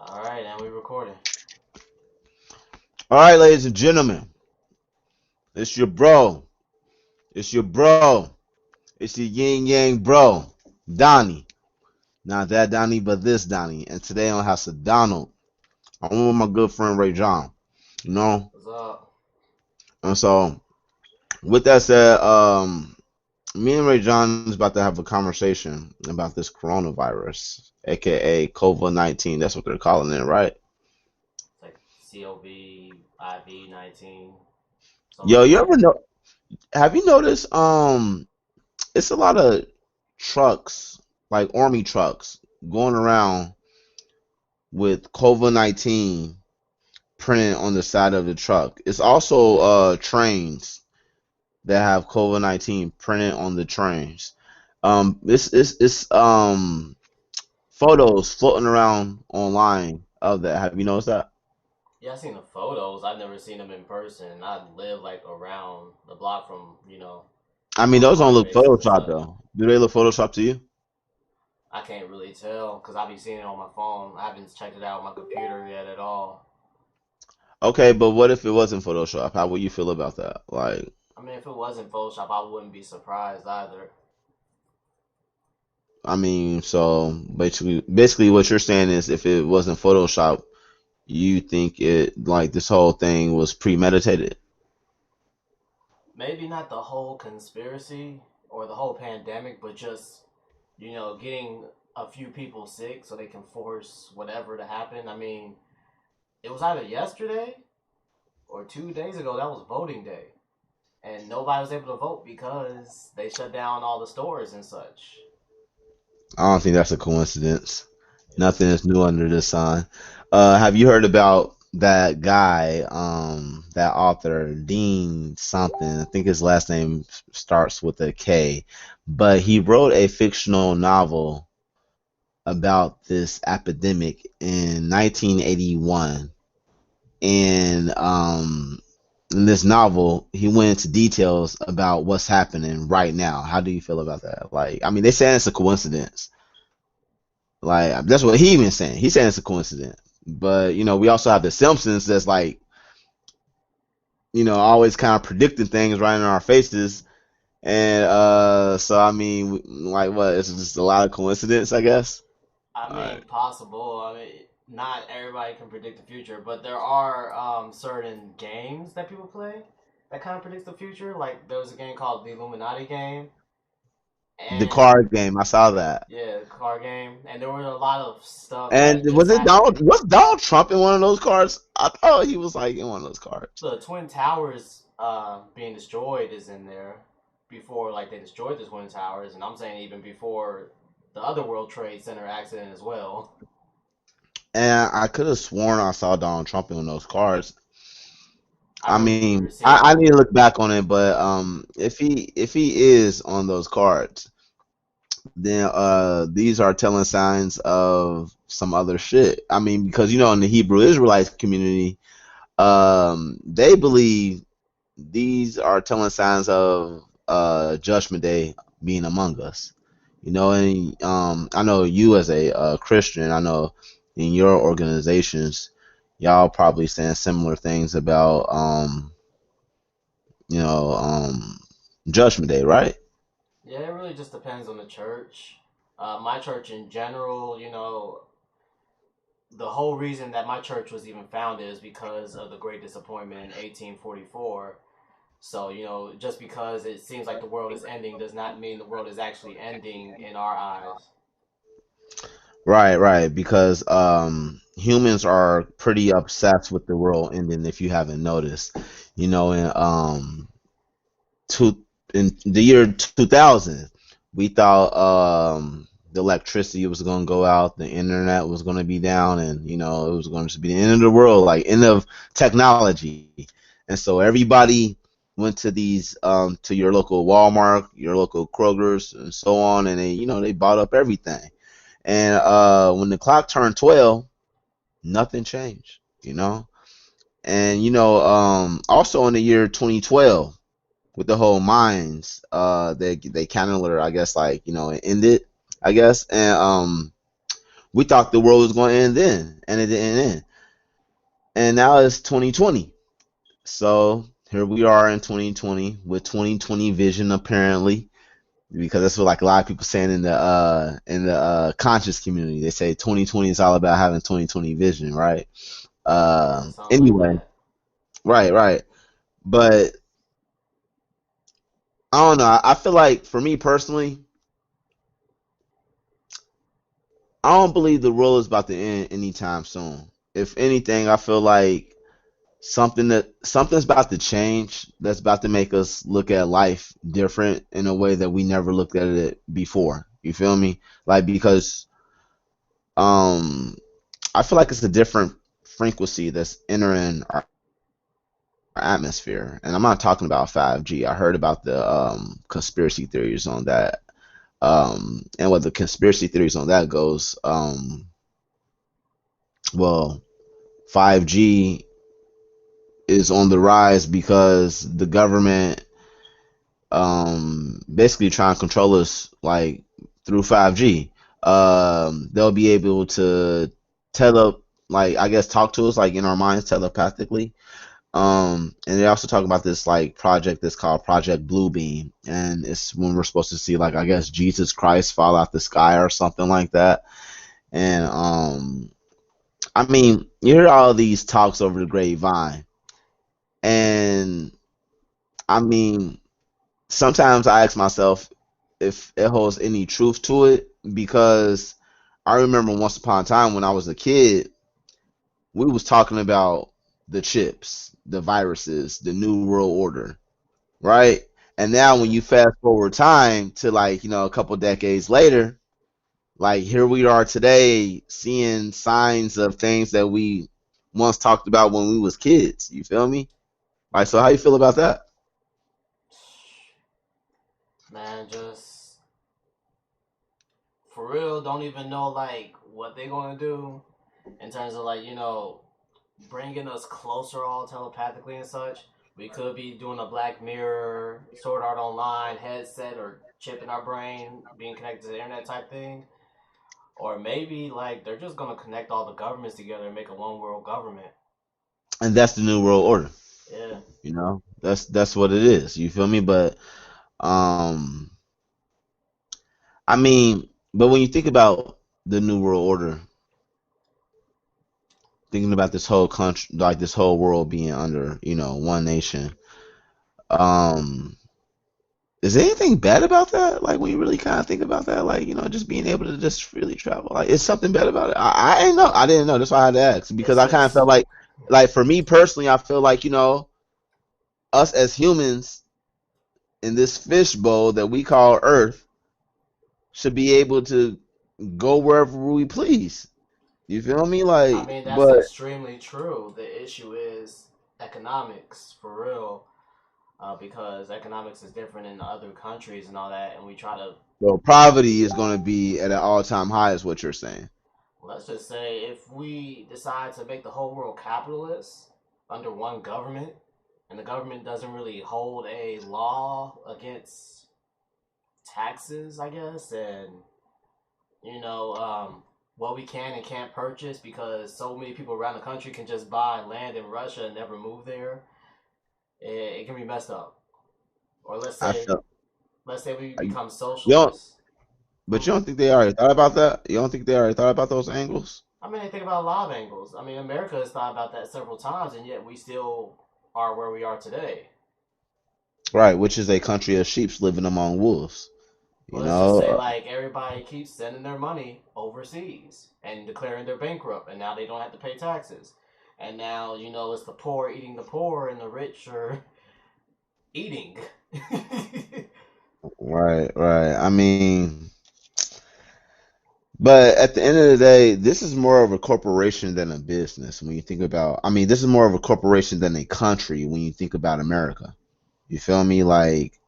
All right, and we recording. All right, ladies and gentlemen, it's your bro. It's your bro. It's your yin yang bro, Donnie. Not that Donnie, but this Donnie. And today on House of Donald, I'm with my good friend Ray John. You know, What's up? and so with that said, me and Ray John is about to have a conversation about this coronavirus, aka COVID-19. That's what they're calling it, right? It's like COVID-19, something Yo, like you that. ever know? Have you noticed? It's a lot of trucks, like army trucks, going around with COVID-19 printed on the side of the truck. It's also trains that have COVID-19 printed on the trains. It's photos floating around online of that. Have you noticed that? Yeah, I seen the photos. I've never seen them in person. I live like around the block from I mean, some those don't army look bases and photoshopped such. though. Do they look photoshopped to you? I can't really tell because I be seeing it on my phone. I haven't checked it out on my computer yet at all. Okay, but what if it wasn't Photoshop? How would you feel about that? Like, I mean, if it wasn't Photoshop, I wouldn't be surprised either. I mean, so basically, what you're saying is, if it wasn't Photoshop, you think it like this whole thing was premeditated? Maybe not the whole conspiracy or the whole pandemic, but just getting a few people sick so they can force whatever to happen. I mean, it was either yesterday or 2 days ago that was voting day, and nobody was able to vote because they shut down all the stores and such. I don't think that's a coincidence. Nothing is new under the sun. Have you heard about that guy, that author, Dean something? I think his last name starts with a K, but he wrote a fictional novel about this epidemic in 1981. And in this novel, he went into details about what's happening right now. How do you feel about that? Like, I mean, they saying it's a coincidence. Like, that's what he even saying. He's saying it's a coincidence. But we also have the Simpsons that's like, always kind of predicting things right in our faces. And so I mean, like, what? It's just a lot of coincidence, I guess. I All right. mean, possible. I mean, not everybody can predict the future, but there are certain games that people play that kind of predicts the future. Like there was a game called the Illuminati game, The and card game, I saw that. yeah, the card game, and there were a lot of stuff And that just was it happened. Donald? Was Donald Trump in one of those cards? I thought he was like in one of those cards. The Twin Towers being destroyed is in there before like they destroyed the Twin Towers, and I'm saying even before the other World Trade Center accident as well. And I could have sworn I saw Donald Trump in those cards. I I remember mean, seeing I need him. to look back on it, but if he is on those cards, then these are telling signs of some other shit. I mean, because in the Hebrew Israelite community, they believe these are telling signs of Judgment Day being among us. And I know you as a Christian, I know in your organizations, y'all probably saying similar things about you know, Judgment Day, right? Yeah, it really just depends on the church. My church in general, the whole reason that my church was even founded is because of the Great Disappointment in 1844. So, just because it seems like the world is ending does not mean the world is actually ending in our eyes. Right, right. Because humans are pretty obsessed with the world ending. If you haven't noticed, in two in the year 2000, we thought the electricity was going to go out, the internet was going to be down, and it was going to be the end of the world, like end of technology. And so everybody went to these to your local Walmart, your local Kroger's, and so on, and they bought up everything. And when the clock turned 12, nothing changed. And also in the year 2012, with the whole mines, they calendar, I guess, like it ended, I guess. And We thought the world was going to end then, and it didn't end. And now it's 2020. So here we are in 2020 with 2020 vision apparently, because that's what like a lot of people saying in the conscious community. They say 2020 is all about having 2020 vision, right? Yeah, something like Anyway, that. right, right. But I don't know. I feel like for me personally, I don't believe the world is about to end anytime soon. If anything, I feel like something's about to change that's about to make us look at life different in a way that we never looked at it before. You feel me? Like because um I feel like it's a different frequency that's entering our atmosphere. And I'm not talking about 5G. I heard about the conspiracy theories on that. And what the conspiracy theories on that goes, well, 5G is on the rise because the government basically trying to control us like through 5G. They'll be able to tele like I guess talk to us like in our minds telepathically. And they also talk about this like project that's called Project Bluebeam, and it's when we're supposed to see like I guess Jesus Christ fall out the sky or something like that. And I mean, you hear all these talks over the grapevine, and I mean, sometimes I ask myself if it holds any truth to it because I remember once upon a time when I was a kid, we was talking about the chips, the viruses, the new world order, right? And now when Yeah. you fast forward time to like, a couple decades later, like here we are today seeing signs of things that we once talked about when we was kids. You feel me? Like so how you feel about that? Man, just for real, don't even know like what they're gonna do in terms of like bringing us closer all telepathically and such. We could be doing a Black Mirror, Sword Art Online headset or chip in our brain, being connected to the internet type thing. Or maybe like they're just gonna connect all the governments together and make a one world government. And that's the new world order. Yeah. That's what it is. You feel me? But um I mean, but when you think about the new world order, thinking about this whole country, like this whole world being under, one nation, um, is there anything bad about that? Like when you really kind of think about that, like just being able to just freely travel, like is something bad about it? I didn't know. I didn't know. That's why I had to ask because It's I kind of felt it's like for me personally, I feel like us as humans in this fishbowl that we call Earth should be able to go wherever we please. You feel me? I Like, mean that's but extremely true. The issue is economics for real. Because economics is different in other countries and all that, and we try to so poverty is going to be at an all-time high, is what you're saying. let's just say if we decide to make the whole world capitalist under one government, and the government doesn't really hold a law against taxes, I guess, and you know, what we can and can't purchase because so many people around the country can just buy land in Russia and never move there. It can be messed up. Or I feel let's say we you become don't, socialists. but Hmm? you don't think they already thought about that? You don't think they already thought about those angles? I mean, I think about a lot of angles. I mean, America has thought about that several times, and yet we still are where we are today. Right, which is a country of sheep living among wolves. You Well, let's just know, say like everybody keeps sending their money overseas and declaring they're bankrupt, and now they don't have to pay taxes. And now it's the poor eating the poor, and the rich are eating. right, right. I mean, but at the end of the day, this is more of a corporation than a business. When you think about, I mean, this is more of a corporation than a country. When you think about America, you feel me? Like,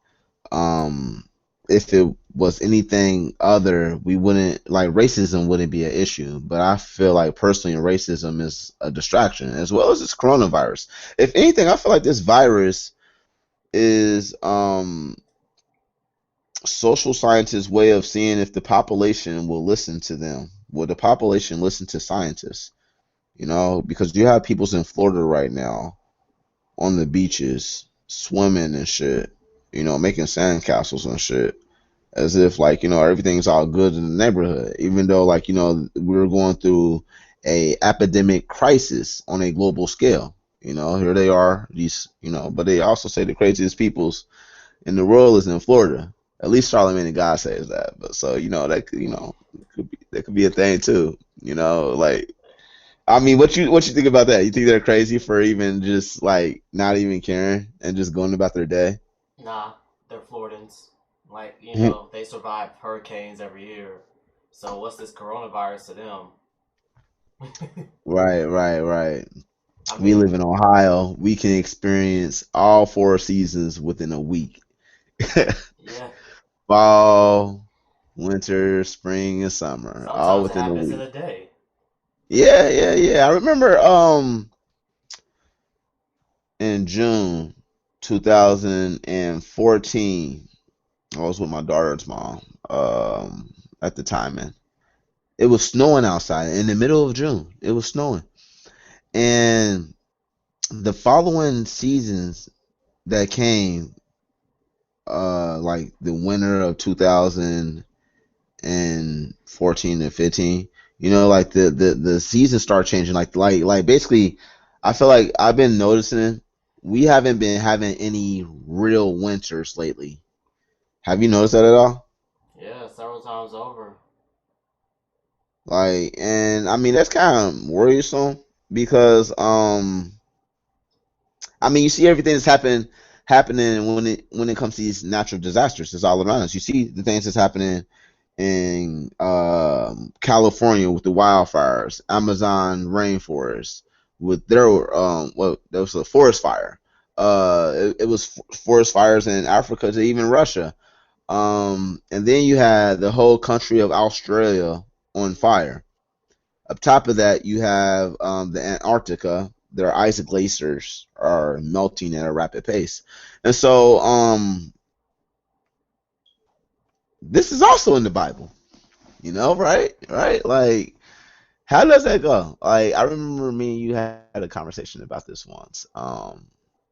um, if it was anything other, we wouldn't like racism wouldn't be an issue. But I feel like personally, racism is a distraction as well as this coronavirus. If anything, I feel like this virus is social scientists' way of seeing if the population will listen to them. Will the population listen to scientists? Because you have peoples in Florida right now on the beaches swimming and shit, making sandcastles and shit, as if like everything's all good in the neighborhood, even though like we're going through a epidemic crisis on a global scale. Here they are, these but they also say the craziest peoples in the world is in Florida. At least Charlamagne the God says that. But so that could be a thing too. Like I mean, what you think about that? You think they're crazy for even just like not even caring and just going about their day? Nah, they're Floridans. Like, Mhm. they survive hurricanes every year. So what's this coronavirus to them? Right, right, right. I We mean, live in Ohio. We can experience all four seasons within a week. yeah. Fall, winter, spring, and summer, all Sometimes it within a happens in week. a day. Yeah, yeah, yeah. I remember in June 2014, I was with my daughter's mom at the time, and it was snowing outside in the middle of June. It was snowing. And the following seasons that came, like the winter of 2014 and 15, like the seasons start changing. Like basically, I feel like I've been noticing we haven't been having any real winters lately. Have you noticed that at all? Yeah, several times over. Like, and I mean that's kind of worrisome because I mean, you see everything that's happening when it comes to these natural disasters. It's all around us. You see the things that's happening in California with the wildfires, Amazon rainforest with their well, there was a forest fire. It was forest fires in Africa to even Russia. And then you had the whole country of Australia on fire. Up top of that, you have the Antarctica. Their ice glaciers are melting at a rapid pace, and so this is also in the Bible. Right, right. Like, how does that go? Like, I remember me and you had a conversation about this once.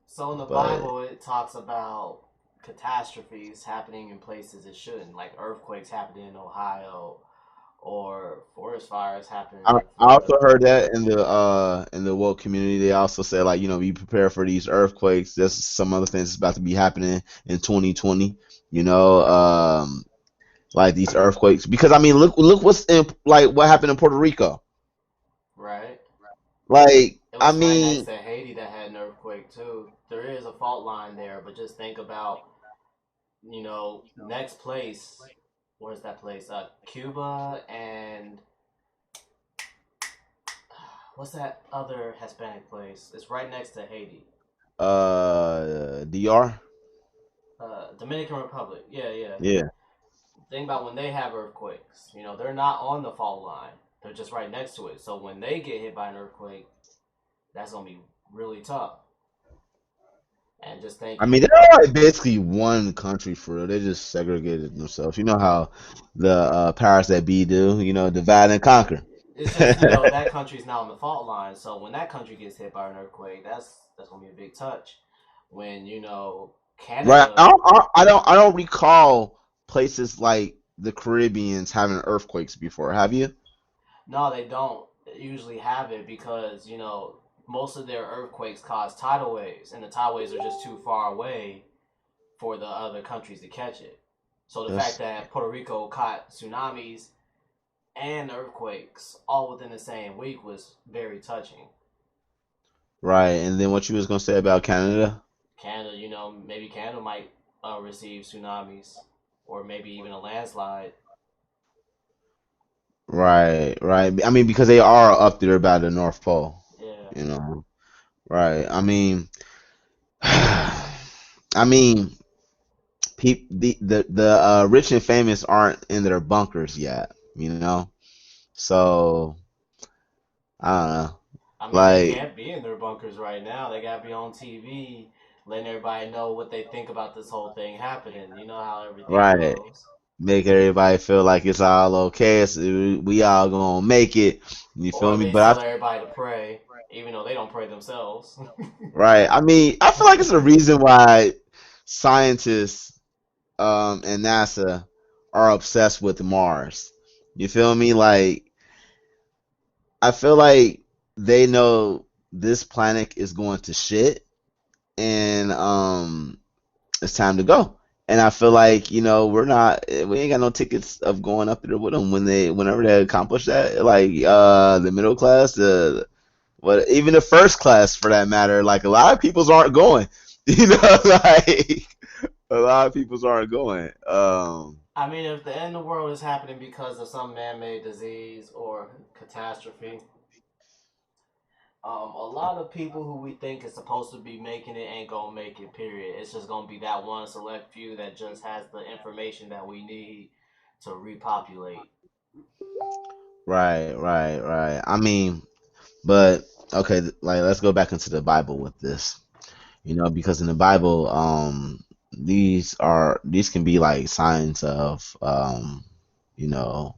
So in the But Bible, it talks about catastrophes happening in places it shouldn't, like earthquakes happening in Ohio or forest fires happening I in also Florida. heard that in the woke community, they also said like be prepared for these earthquakes. There's some other things that's about to be happening in 2020. You know, like these earthquakes because I mean look what's in like what happened in Puerto Rico. Right? Like It I was right next mean to Haiti that had an earthquake too. There is a fault line there, but just think about, next place. Where's that place? Cuba and what's that other Hispanic place? It's right next to Haiti. DR. Dominican Republic. Yeah, yeah. Yeah. Think about when they have earthquakes. They're not on the fault line. They're just right next to it. So when they get hit by an earthquake, that's gonna be really tough. And just I mean thinking, they're like basically one country for real. They just segregated themselves. You know how the powers that be do, divide and conquer. it's just that country's not on the fault line. So when that country gets hit by an earthquake, that's gonna be a big touch. When Right. Canada, I don't recall places like the Caribbeans having earthquakes before. Have you? no, they don't usually have it because most of their earthquakes cause tidal waves, and the tidal waves are just too far away for the other countries to catch it. So the fact That's that Puerto Rico caught tsunamis and earthquakes all within the same week was very touching. right. And then what you was gonna say about Canada? Canada, maybe Canada might receive tsunamis or maybe even a landslide. Right, right. I mean, because they are up there by the North Pole, Yeah. you know. Right. I mean, I mean, the rich and famous aren't in their bunkers yet. So I don't know. I mean, they Like, can't be in their bunkers right now. They got to be on TV letting everybody know what they think about this whole thing happening. You know how everything right. goes. make everybody feel like it's all okay. So we all gonna make it. You feel Or me? they But tell everybody to pray, even though they don't pray themselves. right. I mean, I feel like it's a reason why scientists and NASA are obsessed with Mars. You feel me? Like I feel like they know this planet is going to shit, and it's time to go. And I feel like we ain't got no tickets of going up there with them whenever they accomplish that. Like the middle class, the what even the first class for that matter. Like a lot of people's aren't going. Like a lot of people's aren't going. I mean, if the end of the world is happening because of some man-made disease or catastrophe, a lot of people who we think is supposed to be making it ain't gonna make it. Period. It's just gonna be that one select few that just has the information that we need to repopulate. Right, right, right. I mean, but okay, like let's go back into the Bible with this. Because in the Bible, these can be like signs of you know,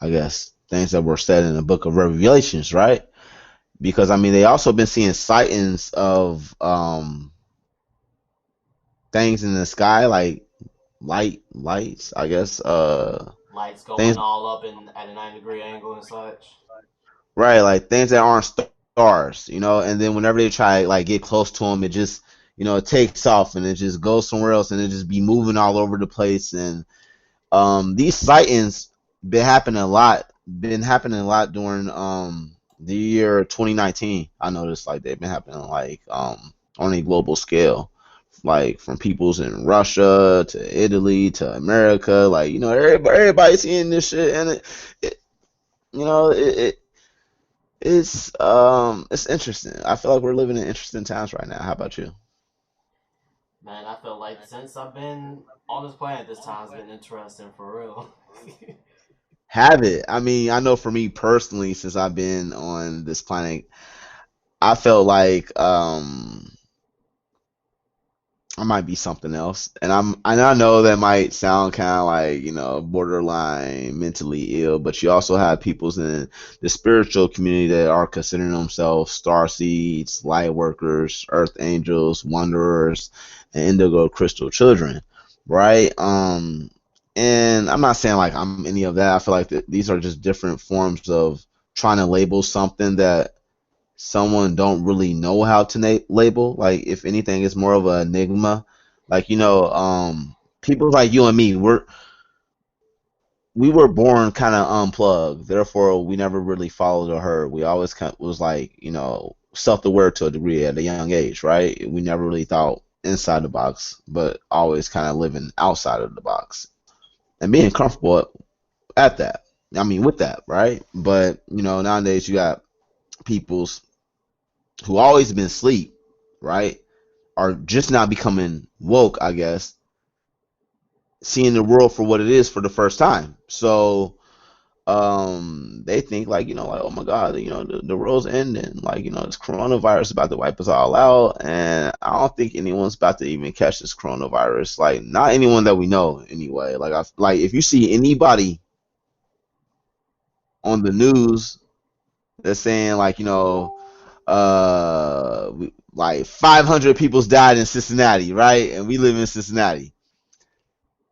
I guess things that were said in the book of Revelations, right? Because I mean they also been seeing sightings of things in the sky like lights, I guess, Lights things, going all up in at a 90-degree angle and such. right, like things that aren't stars, and then whenever they try like get close to them, it just it takes off and it just goes somewhere else and it just be moving all over the place. And these sightings been happening a lot during the year 2019. I noticed like they've been happening like on a global scale, like from peoples in Russia to Italy to America. Like everybody's seeing this shit, and it you know it's interesting. I feel like we're living in interesting times right now. How about you? Man, I feel like since I've been on this planet, this time's been interesting for real. Have it. I mean, I know for me personally, since I've been on this planet, I felt like I might be something else. And I know that might sound kind of like, borderline mentally ill, but you also have peoples in the spiritual community that are considering themselves star seeds, light workers, earth angels, wanderers, and indigo crystal children, right? And I'm not saying like I'm any of that. I feel like these are just different forms of trying to label something that someone don't really know how to label. Like if anything, it's more of an enigma. Like people like you and me, we were born kind of unplugged. Therefore, we never really followed or heard. We always kind of was like self-aware to a degree at a young age, right? We never really thought inside the box, but always kind of living outside of the box and being comfortable at that. I mean, with that, right? But nowadays you got people's who always been asleep, right? Are just now becoming woke, I guess, seeing the world for what it is for the first time. So they think like, like, oh my God, the world's ending. Like, this coronavirus is about to wipe us all out. And I don't think anyone's about to even catch this coronavirus. Like, not anyone that we know anyway. Like if you see anybody on the news that's saying like, like 500 people's died in Cincinnati, right? And we live in Cincinnati.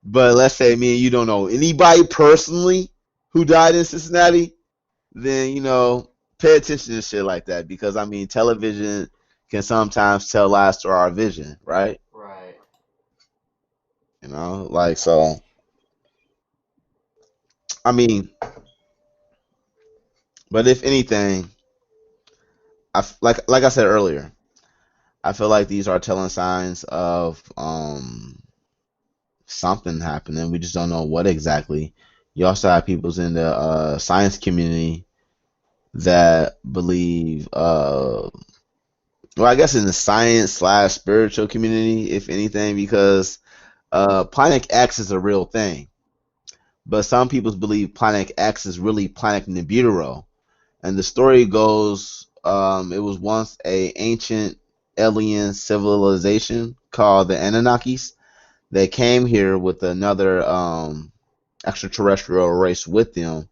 But let's say me and you don't know anybody personally who died in Cincinnati, then pay attention to shit like that because I mean television can sometimes tell lies to our vision, right? Right. Like so. I mean, but if anything, like I said earlier, I feel like these are telling signs of something happening. We just don't know what exactly. You also have people's in the science community that believe, well, I guess in the science slash spiritual community, if anything, because Planet X is a real thing. But some people believe Planet X is really Planet Nibiru. And the story goes, it was once a ancient alien civilization called the Anunnakis. They came here with another. extraterrestrial race with them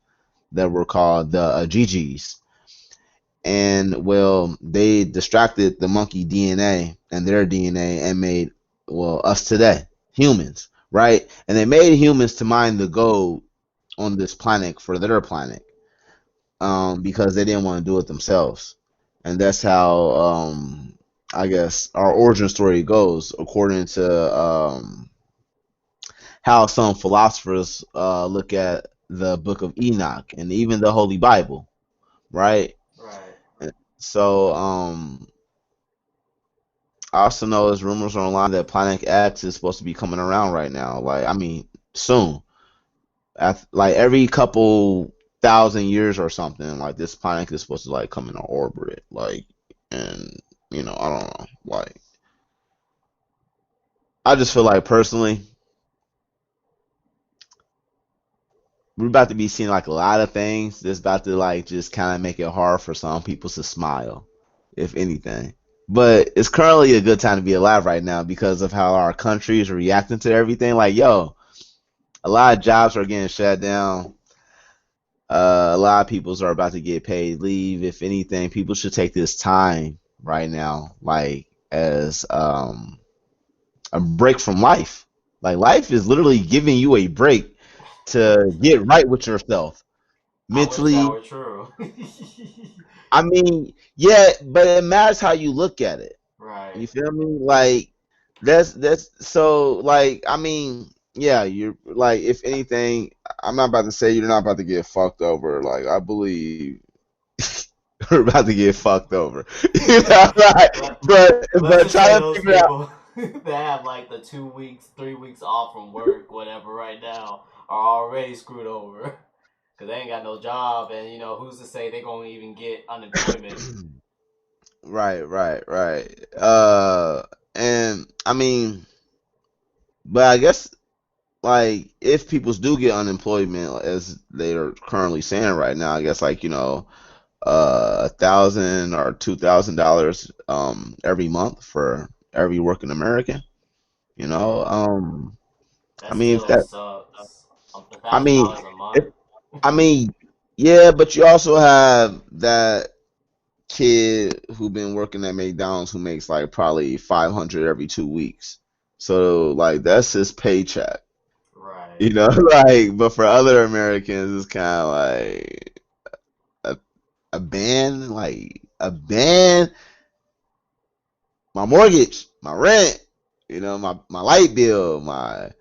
that were called the GGs. And well, they distracted the monkey DNA and their DNA and made, well, us today, humans, right? And they made humans to mine the gold on this planet for their planet, because they didn't want to do it themselves. And that's how, I guess, our origin story goes, according to how some philosophers look at the book of Enoch and even the Holy Bible, right? Right. So, I also know there's rumors online that Planet X is supposed to be coming around right now. Like, I mean, soon. Like every couple thousand years or something, like this planet is supposed to like come into orbit. Like, and I don't know. Like, I just feel like personally, we're about to be seeing like a lot of things that's about to like just kind of make it hard for some people to smile, if anything. But it's currently a good time to be alive right now because of how our country is reacting to everything. Like, yo, a lot of jobs are getting shut down. A lot of peoples are about to get paid leave. If anything, people should take this time right now, like as a break from life. Like life is literally giving you a break to get right with yourself I wish that mentally. were true. I mean, yeah, but it matters how you look at it. Right. You feel me? Like that's so like I mean, yeah, you're like if anything, I'm not about to say you're not about to get fucked over. Like I believe we're about to get fucked over. Like, Let let's but just say try to those figure out. people that have like the 2 weeks, 3 weeks off from work, whatever, right now, are already screwed over because they ain't got no job, and who's to say they gonna even get unemployment? Right, right, right. And I mean, but I guess like if people do get unemployment, as they are currently saying right now, I guess like $1,000 or $2,000 every month for every working American. You know, I That mean if still that, sucks. A I thousand mean, dollars a if month. I mean, yeah, but you also have that kid who been working at McDonald's who makes like probably 500 every 2 weeks. So like that's his paycheck, Right. like. But for other Americans, it's kind of like a, a band, like a band, my mortgage, my rent, my light bill, my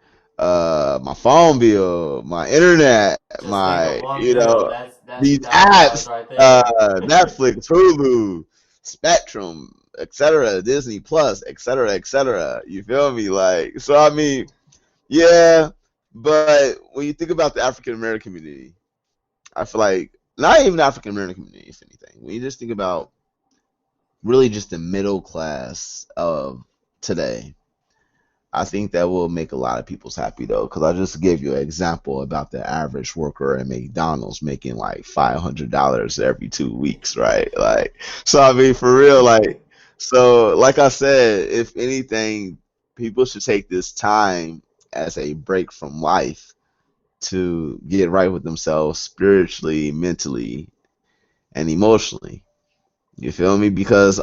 phone bill, my internet, Just think of my one bill. That's these $2,000 apps, right there. Netflix, Hulu, Spectrum, etc., Disney Plus, etc., etc. You feel me? Like, so I mean, yeah, but when you think about the African American community, I feel like not even the African American community, if anything. When you just think about really just the middle class of today, I think that will make a lot of people's happy though, because I just gave you an example about the average worker at McDonald's making like $500 every 2 weeks, right? Like, so I mean, for real, like, so like I said, if anything, people should take this time as a break from life to get right with themselves spiritually, mentally, and emotionally. You feel me? Because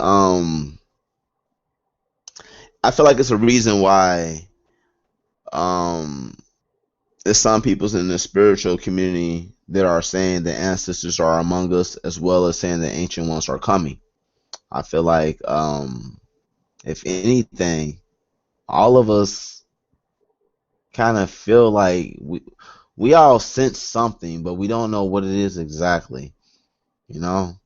I feel like it's a reason why um there's some peoples in the spiritual community that are saying the ancestors are among us as well as saying the ancient ones are coming. I feel like if anything, all of us kind of feel like we all sense something, but we don't know what it is exactly, you know?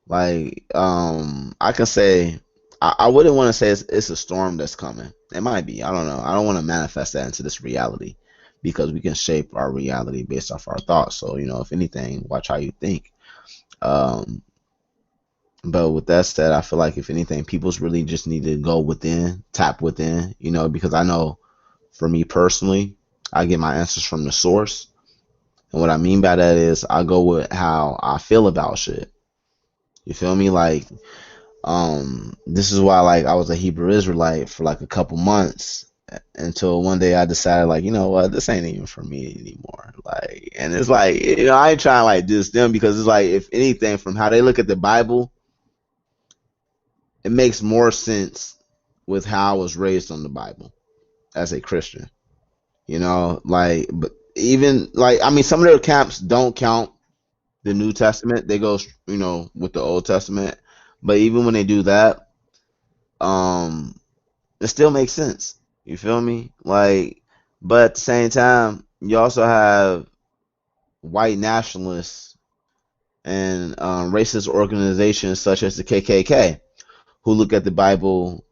Like, I can say I wouldn't want to say it's a storm that's coming. It might be. I don't know. I don't want to manifest that into this reality because we can shape our reality based off our thoughts. So, if anything, watch how you think. Um, but with that said, I feel like if anything, people's really just need to go within, tap within, because I know for me personally, I get my answers from the source. And what I mean by that is I go with how I feel about shit. You feel me? Like, this is why like I was a Hebrew Israelite for like a couple months until one day I decided, like, you know what, this ain't even for me anymore. Like, and it's like, you know, I ain't trying to like diss them because it's like, if anything, from how they look at the Bible, it makes more sense with how I was raised on the Bible as a Christian. You know, like, but even like, I mean, some of their camps don't count the New Testament. They go, you know, with the Old Testament. But even when they do that, um, it still makes sense. You feel me? Like, but at the same time, you also have white nationalists and racist organizations such as the KKK who look at the Bible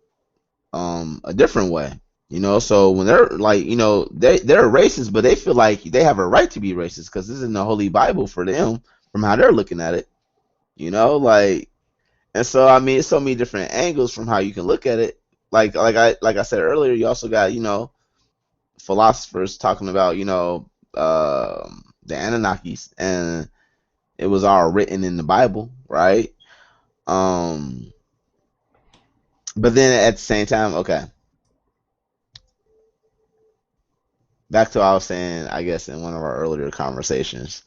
a different way. You know, so when they're like, you know, they're racist, but they feel like they have a right to be racist because this isn't the Holy Bible for them from how they're looking at it. You know, like, and so I mean, it's so many different angles from how you can look at it. Like I said earlier, you also got, you know, philosophers talking about, you know, the Anunnakis, and it was all written in the Bible, right? Um, but then at the same time, okay, back to what I was saying, I guess in one of our earlier conversations,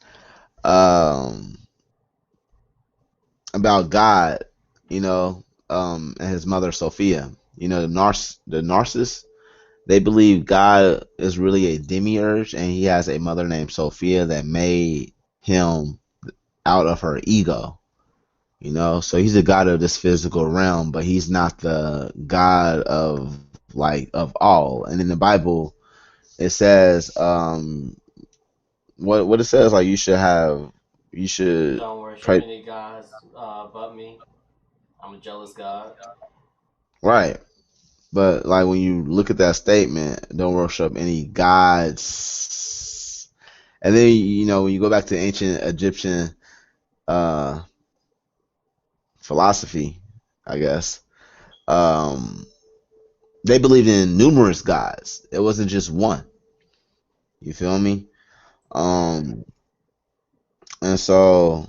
um, about God, you know, and his mother Sophia, you know, the Narcissus. They believe God is really a demiurge, and he has a mother named Sophia that made him out of her ego. You know, so he's the god of this physical realm, but he's not the god of like of all. And in the Bible, it says, what it says, like, you should Don't worship pray, any gods but me. I'm a jealous God. right. But like when you look at that statement, don't worship any gods. And then, you know, when you go back to ancient Egyptian uh philosophy, I guess, um they believed in numerous gods. It wasn't just one. You feel me? Um and so,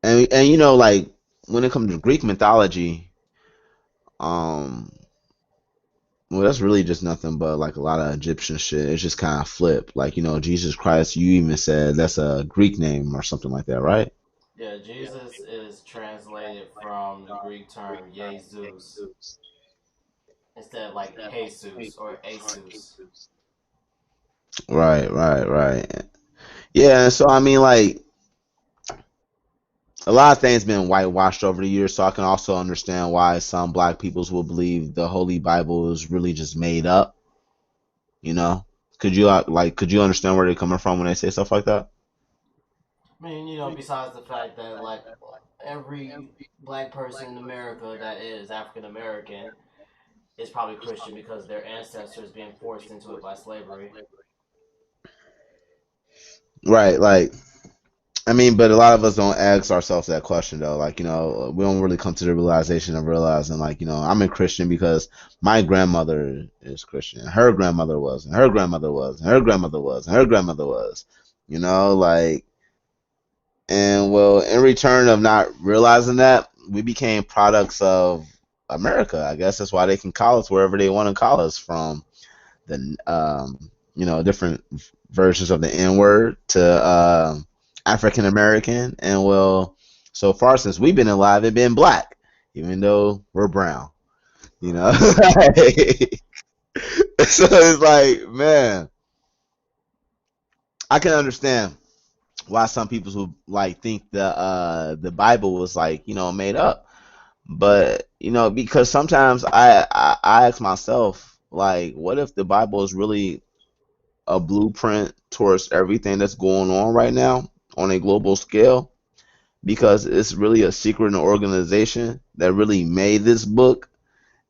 and you know, like, when it comes to Greek mythology, um well, that's really just nothing but like a lot of Egyptian shit. It's just kind of flipped. Like, you know, Jesus Christ, you even said that's a Greek name or something like that, right? Yeah, Jesus is translated from the Greek term Jesus instead of like Jesus or Asus. Right, right, right. Yeah, and so I mean, like, a lot of things been whitewashed over the years, so I can also understand why some black peoples will believe the Holy Bible is really just made up. You know, could you understand where they're coming from when they say stuff like that? I mean, besides the fact that like every black person in America that is African American is probably Christian because their ancestors being forced into it by slavery. Right, like, I mean, but a lot of us don't ask ourselves that question though. Like, you know, we don't really come to the realization of realizing, like, you know, I'm a Christian because my grandmother is Christian. Her grandmother was, and her grandmother was, and her grandmother was, and her grandmother was. You know, like, and well, in return of not realizing that, we became products of America. I guess that's why they can call us wherever they want to call us, from the you know, different versions of the N word to African American, and well, so far since we've been alive, it's been black, even though we're brown. You know, Right. so it's like, man, I can understand why some people who like think the Bible was, like, you know, made up. But, you know, because sometimes I ask myself, like, what if the Bible is really a blueprint towards everything that's going on right now on a global scale, because it's really a secret organization that really made this book,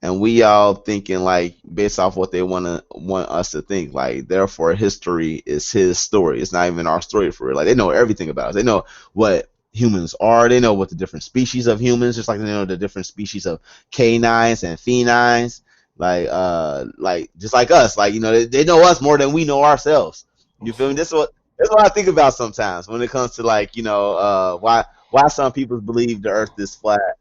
and we all thinking, like, based off what they want us to think, like, therefore history is his story. It's not even our story for real. Like, they know everything about us. They know what humans are. They know what the different species of humans, just like they know the different species of canines and felines, like just like us. Like, you know, they know us more than we know ourselves. You feel me? That's what I think about sometimes when it comes to, like, you know, why some people believe the earth is flat,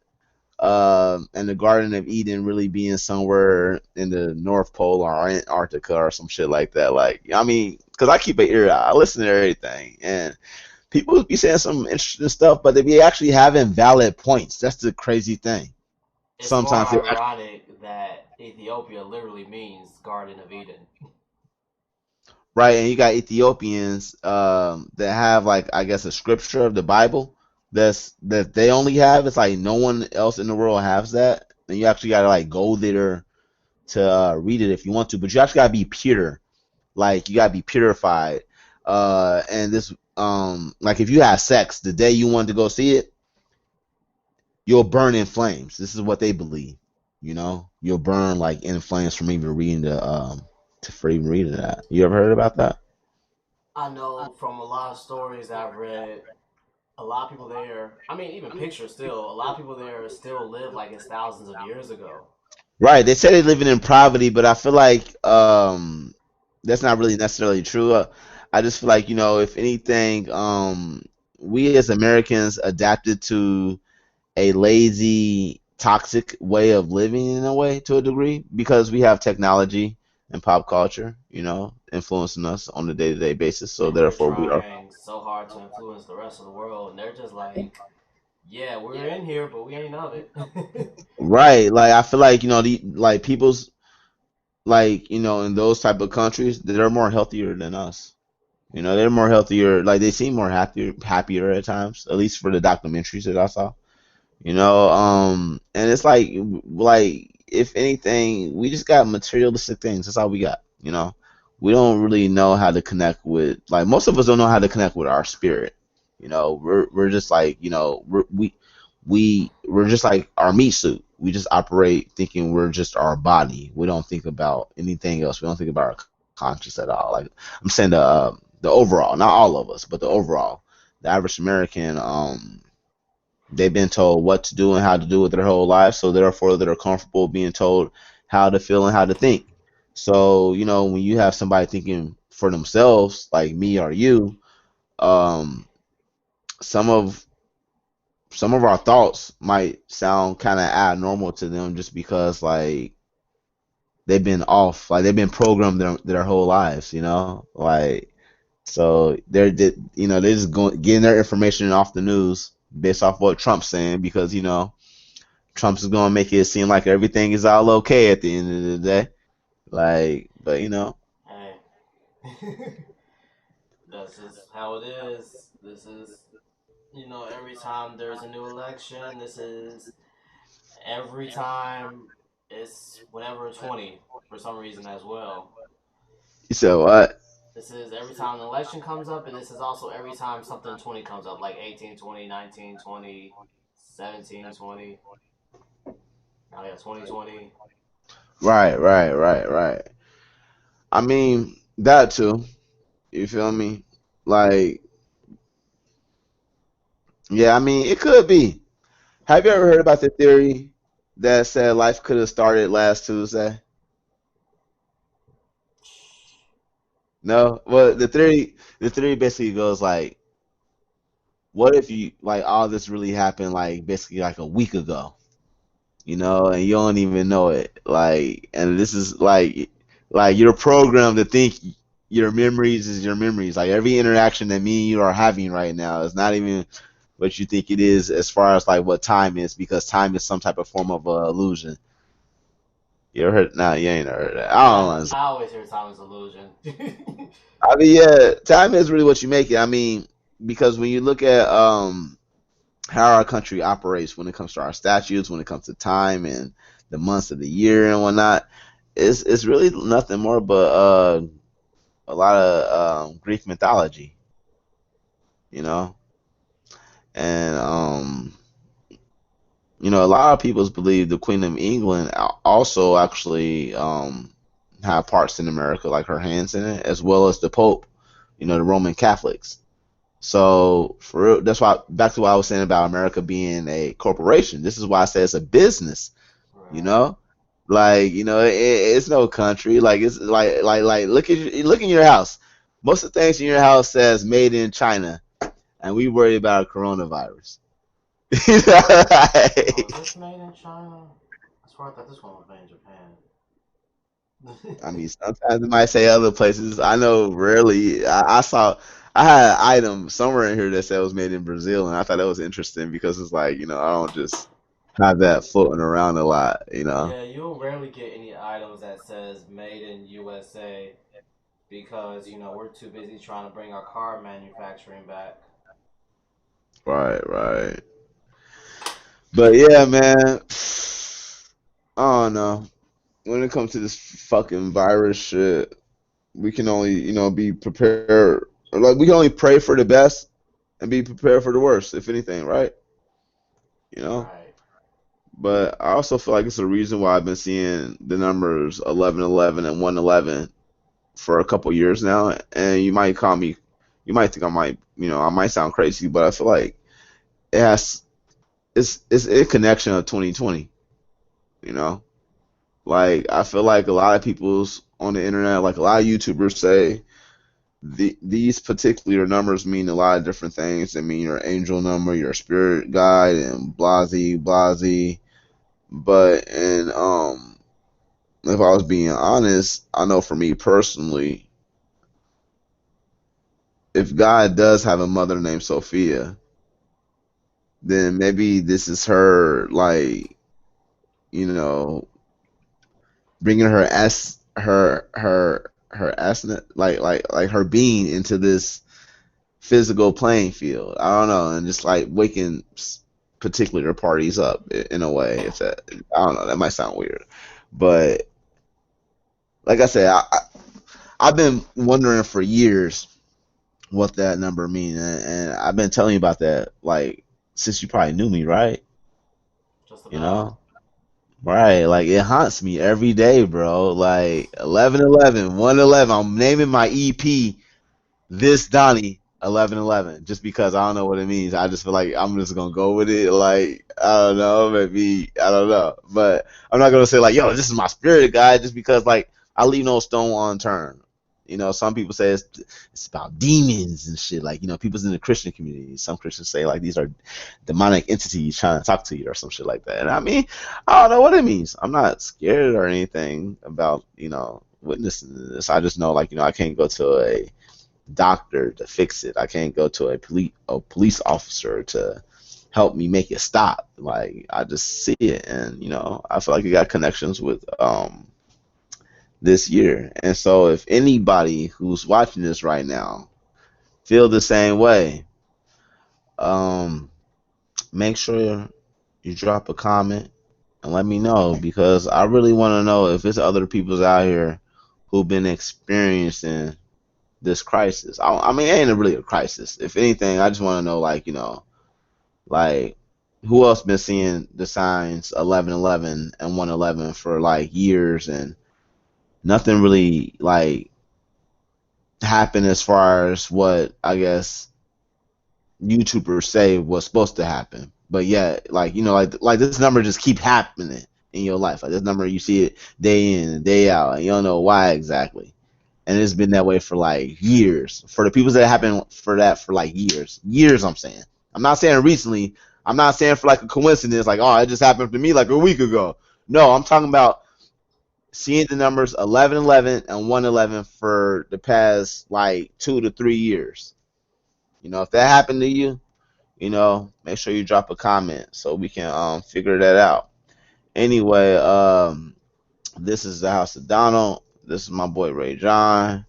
and the Garden of Eden really being somewhere in the North Pole or Antarctica or some shit like that. Like, I mean, because I keep an ear out, I listen to everything, and people be saying some interesting stuff, but they be actually having valid points. That's the crazy thing. It's more Sometimes they ironic that Ethiopia literally means Garden of Eden. right, and you got Ethiopians that have like I guess a scripture of the Bible that they only have. It's like no one else in the world has that, and you actually gotta like go there to read it if you want to, but you actually gotta be pure. Like you gotta be purified. And this like if you have sex the day you wanted to go see it, you'll burn in flames. This is what they believe. You know, you'll burn like in flames from even reading the to for even reading that. You ever heard about that? I know from a lot of stories I've read, a lot of people there, I mean, even pictures still, a lot of people there still live like it's thousands of years ago. Right. They say they're living in poverty, but I feel like that's not really necessarily true. I just feel like, you know, if anything, we as Americans adapted to a lazy, toxic way of living in a way to a degree because we have technology and pop culture, you know, influencing us on a day-to-day basis. So And we're therefore, we are trying so hard to influence the rest of the world, and they're just like, yeah, we're in here, but we ain't of it. right. Like I feel like you know, the like people's like you know in those type of countries, they're more healthier than us. You know, they're more healthier. Like they seem more happier at times, at least for the documentaries that I saw. You know, and it's like if anything, we just got materialistic things. That's all we got. You know, we don't really know how to connect with like most of us don't know how to connect with our spirit. You know, we're just like you know we're just like our meat suit. We just operate thinking we're just our body. We don't think about anything else. We don't think about our conscious at all. Like I'm saying the overall, not all of us, but the overall, the average American they've been told what to do and how to do it their whole life, so therefore they're comfortable being told how to feel and how to think. So, you know, when you have somebody thinking for themselves, like me or you, um, some of some of our thoughts might sound kind of abnormal to them just because like they've been off, like they've been programmed their whole lives, you know, like so you know they're just going getting their information off the news based off what Trump's saying because you know Trump's is gonna make it seem like everything is all okay at the end of the day. Like, but you know, Hey, that's just how it is. This is, every time there's a new election, this is every time it's whenever 20 for some reason as well. you said what? This is every time an election comes up, and this is also every time something 20 comes up, like 18, 20, 19, 20, 17, 20. Now we have 2020. Right. I mean that too. You feel me? Like, yeah. I mean, it could be. Have you ever heard about the theory that said life could have started last Tuesday? No. Well, the theory basically goes like, what if you like all this really happened like basically like a week ago? You know, and you don't even know it. Like, and this is like you're programmed to think your memories is your memories. Like every interaction that me and you are having right now is not even what you think it is as far as like what time is, because time is some type of form of illusion. You ever heard? Nah, you ain't heard that. I don't know. I always hear time is illusion. I mean, yeah, time is really what you make it. I mean, because when you look at how our country operates when it comes to our statutes, when it comes to time and the months of the year and whatnot, it's really nothing more but a lot of Greek mythology, you know, and you know a lot of people believe the Queen of England also actually have parts in America, like her hands in it, as well as the Pope, you know, the Roman Catholics. So for real, that's why back to what I was saying about America being a corporation. This is why I say it's a business. You Right. know, like you know, it's no country. Like it's like look in your house. Most of the things in your house says made in China, and we worry about a coronavirus. You know, Oh, is like, this made in China? I swear I thought this one was made in I Japan. mean, sometimes it might say other places. I know rarely. I saw I had an item somewhere in here that said it was made in Brazil, and I thought that was interesting because it's like, I don't just have that floating around a lot, you know. Yeah, you'll rarely get any items that says made in USA because we're too busy trying to bring our car manufacturing back. Right, right. But yeah, man. I don't know. When it comes to this fucking virus shit, we can only, be prepared. Like we can only pray for the best and be prepared for the worst, if anything, right? You know. Right. But I also feel like it's a reason why I've been seeing the numbers 1111 and 111 for a couple years now. And you might think I might, I might sound crazy, but I feel like it has, it's a connection of 2020. You know, like I feel like a lot of people's on the internet, like a lot of YouTubers say these particular numbers mean a lot of different things. They mean your angel number, your spirit guide, and blasey blasey. But and if I was being honest, I know for me personally, if God does have a mother named Sophia, then maybe this is her, like, you know, bringing her essence, like her being into this physical playing field. I don't know, and just like waking particular parties up in a way. If that, I don't know, that might sound weird, but like I said, I've been wondering for years what that number mean, and I've been telling you about that like since you probably knew me, right? Just You about. know, right? Like it haunts me every day, bro. Like 1111, 111. I'm naming my EP ThisDonnie 1111 just because I don't know what it means. I just feel like I'm just gonna go with it. Like I don't know, maybe I don't know, but I'm not gonna say like, yo, this is my spirit guide just because like I leave no stone unturned. Some people say it's about demons and shit. Like people's in the Christian community. Some Christians say like these are demonic entities trying to talk to you or some shit like that. And I mean, I don't know what it means. I'm not scared or anything about witnessing this. I just know like I can't go to a doctor to fix it. I can't go to a police officer to help me make it stop. Like I just see it, and I feel like it got connections with this year. And so if anybody who's watching this right now feel the same way, um, make sure you drop a comment and let me know because I really want to know if it's other people's out here who've been experiencing this crisis. I mean, it ain't really a crisis. If anything, I just want to know, like, like who else been seeing the signs 1111 and 111 for like years and nothing really like happened as far as what I guess YouTubers say was supposed to happen. But yeah, like like this number just keep happening in your life. Like this number, you see it day in and day out, and you don't know why exactly. And it's been that way for like years. For the people that happen for that for like years, years. I'm saying. I'm not saying recently. I'm not saying for like a coincidence, like oh, it just happened to me like a week ago. No, I'm talking about seeing the numbers 1111 and 111 for the past like 2 to 3 years. If that happened to you, make sure you drop a comment so we can figure that out. Anyway, this is the House of Donald. This is my boy Ray John.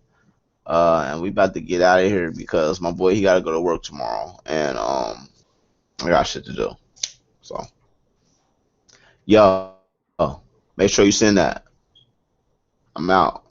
And we about to get out of here because my boy he gotta go to work tomorrow, and I got shit to do. So, yo, make sure you send that. I'm out.